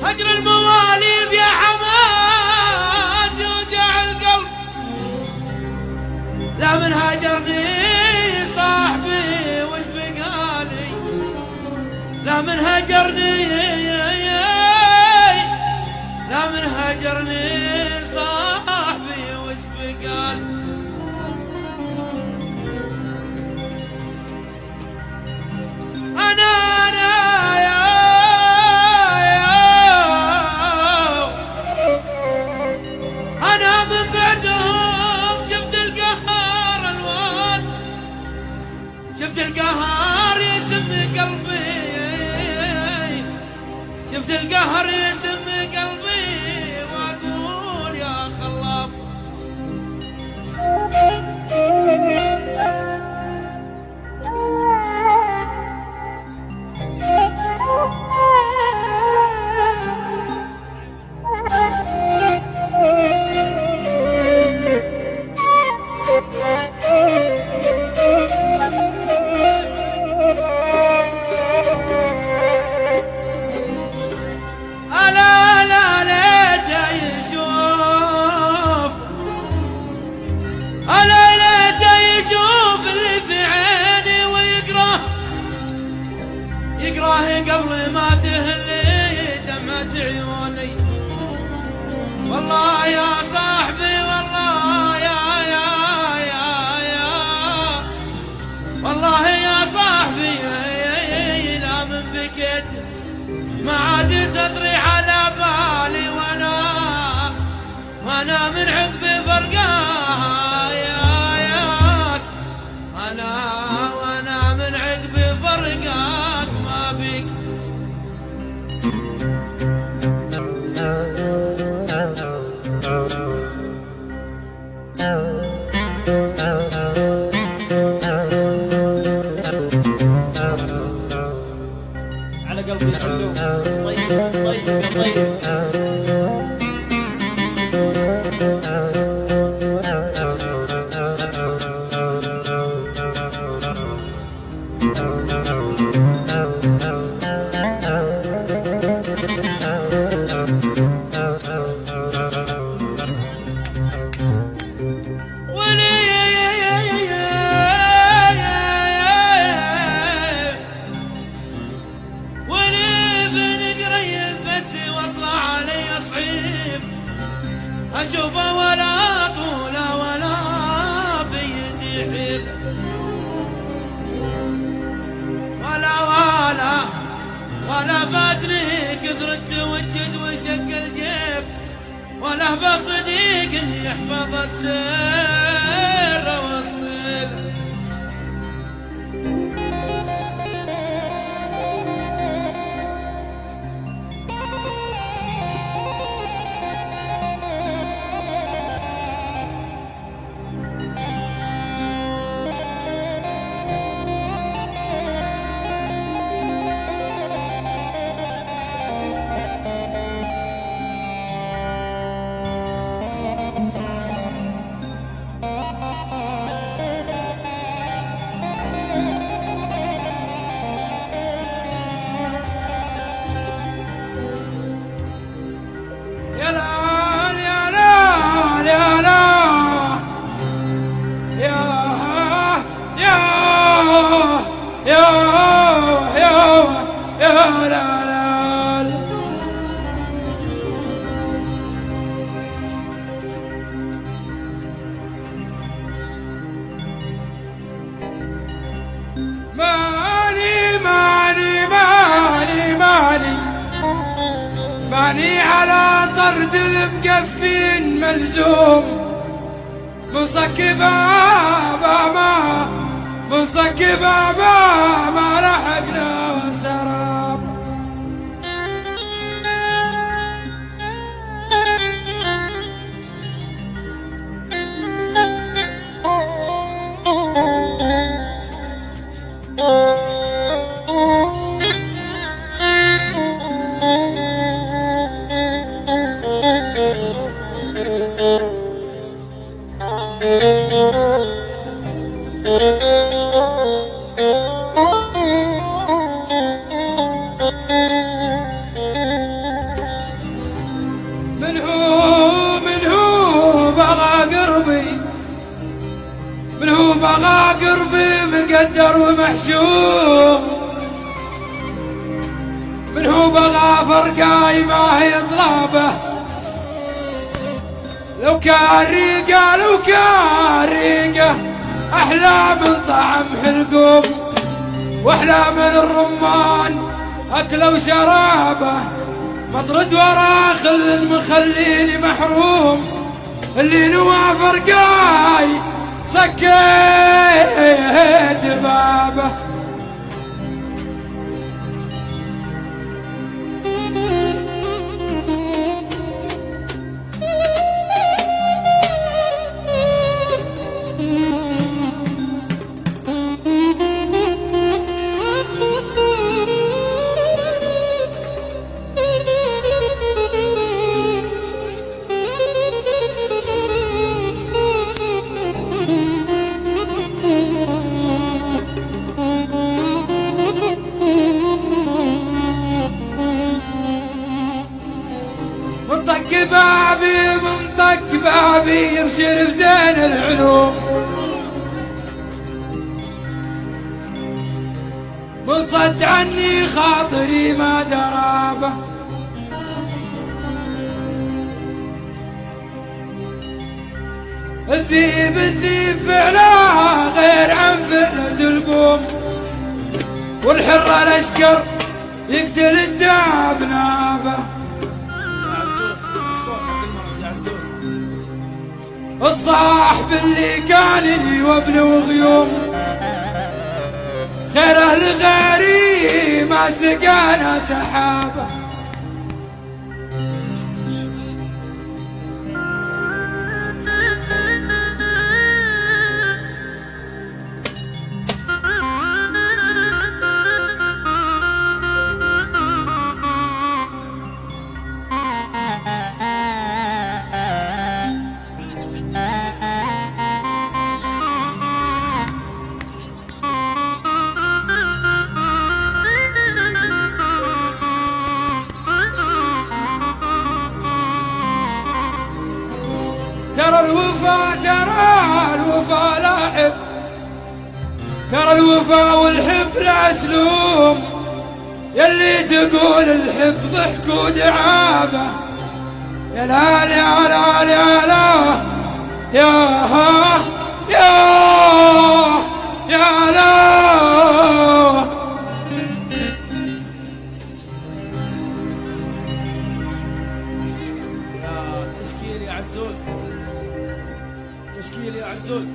هجر المواليد يا حماد يوجع القلب، لا من هاجرني صاحبي وش بقالي، لا من هاجرني، لا من هاجرني صاحبي وش بقال. أنا من بعدهم شفت القهار الوان، شفت القهار يسم قلبي، شفت القهر يسم قلبي وأقول يا خلاف. يقراه قبل ما تهلي دمعة عيوني، والله يا صاحبي والله يا والله يا صاحبي لا من بكيت ما عاد تطري على بالي، وانا من عقب فرقاها ياك، وانا من عقب فرقاك ما بك. على قلبي صلوا طيب طيب طيب. أشوفه ولا طوله ولا في يدي حيل، ولا فاتني كثر التوجد وشق الجيب، ولا بصديق يحفظ السر والصيل. ماني على طرد المقفين ملزوم، منصك بابا ما لحقنا سراب. Oh قربي مقدر ومحشوم، من هو بغافر قايمه يطلبه، لو كان ريقه لو كان ريقه احلى من طعم حلقوم، واحلى من الرمان اكله وشرابه، مطرد ورا خل مخليني محروم، اللي نوافر قاي سكيت بابه. منطق بابي يبشر بزين العلوم، منصد عني خاطري ما درابه، الذيب فعله غير عن فعلة البوم، والحر الاشقر يقتل الداب نابه، الصاحب اللي كان لي وابن وغيوم، خيره لغيري ما سقانا سحابه. ترى الوفا لا حب، ترى الوفا والحب لا اسلوم، يلي تقول الحب ضحك ودعابه، يا لا يا لا يا لا يا ها يا يا لا. تشكيل يا عزوز، تشكيل يا عزوز.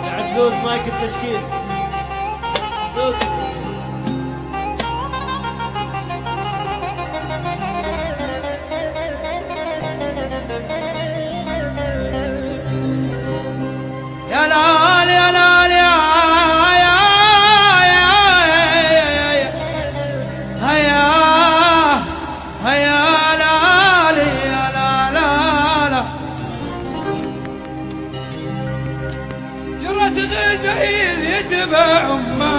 يا عزوز مايك التشكيل عزوز. يا لال يا لال يا هيا هيا لال يا لا لا. جرة غزيل يتبع امه،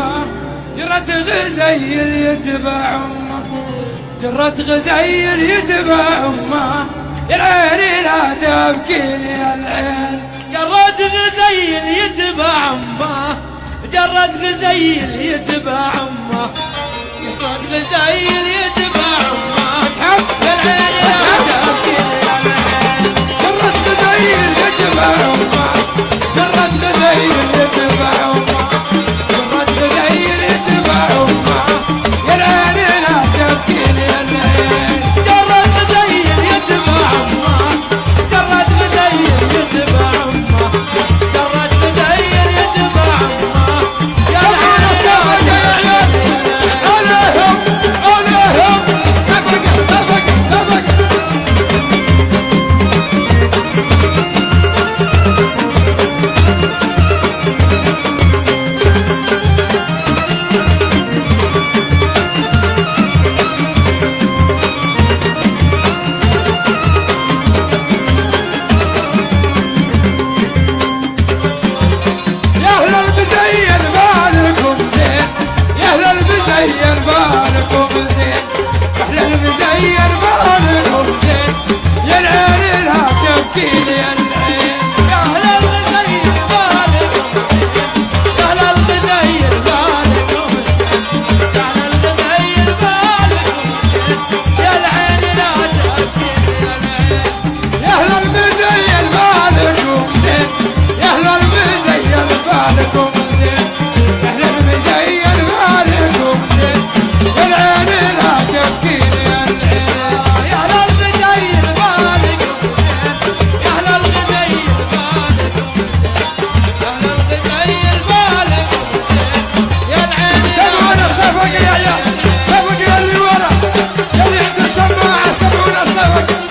جرة غزيل يتبع امه، جرة غزيل يتبع امه، يا العين لا تبكيني يا العين. جرد غزيل يتبع امه، جرد غزيل يتبع امه، جرد غزيل يتبع امه، اسحب العين لا تبكي يا العين. جرد غزيل يتبع امه، جرد غزيل يتبع امه، جرد غزيل يتبع امه، يا العين لا تبكيني يا العين. جرد غزيل يتبع امه، جرد غزيل يتبع امه، جرد غزيل يتبع امه، يا العين سبق يا عيال عليهم عليهم سبق سبق سبق. سبق يا عيال سبق يا اللي ورا يا اللي عند السماعة سبقونا سبق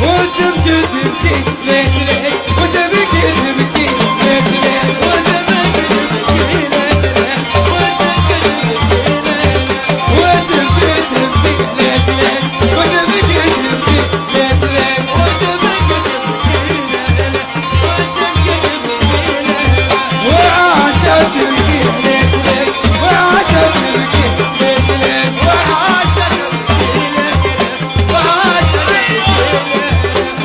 وتبكي تبكي ليش ليش وتبكي تبكي ليش ليش وتبكي تبكي ليش ليش وتبكي تبكي ليش ليش وتبكي تبكي ليش ليش وعاشت تبكي ليش ليش وعاشت تبكي ليش ليش وعاشت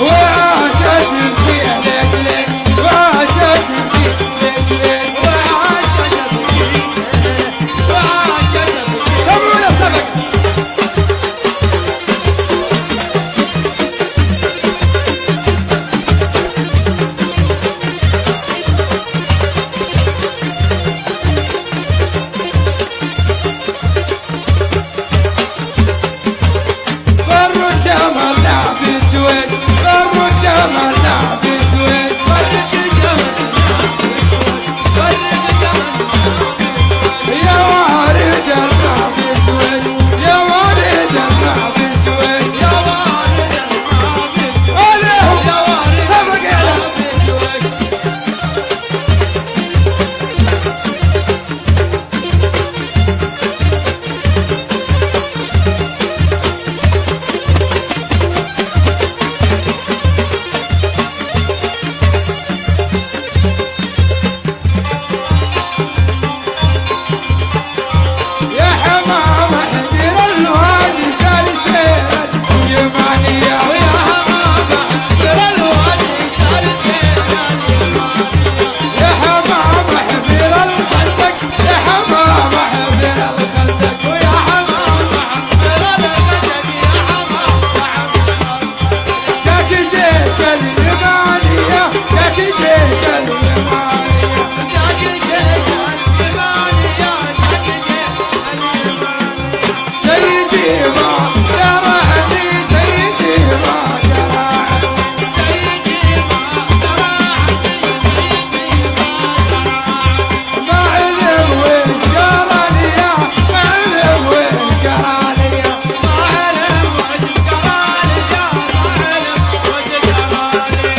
وعاشت فيه ليش ليش وعاشت فيه ليش ليش وعاشت فيه وعاشت فيه سمونا سبق فرد جمالنا بسويد فرد جمالنا بسويد يا وارد الماء بسويد يا وارد الماء بسويد يا وارد الماء بسويد عليهم سبق يا يا حمام حدير الوادي سالسين يمانية ويا حمام حدير الوادي سالسين يا حمام حدير الخندق يا حمام حدير الخندق ويا حمام حدير الخندق يا حمام جاك جيش اليمانية جاك جيش اليمانية جاك جيش اليمانية سيدي ما درعني سيدي ما درعني سيدي ما درعني ما علم وش قراني ما علم وش قراني ما علم وش قراني ما علم وش قراني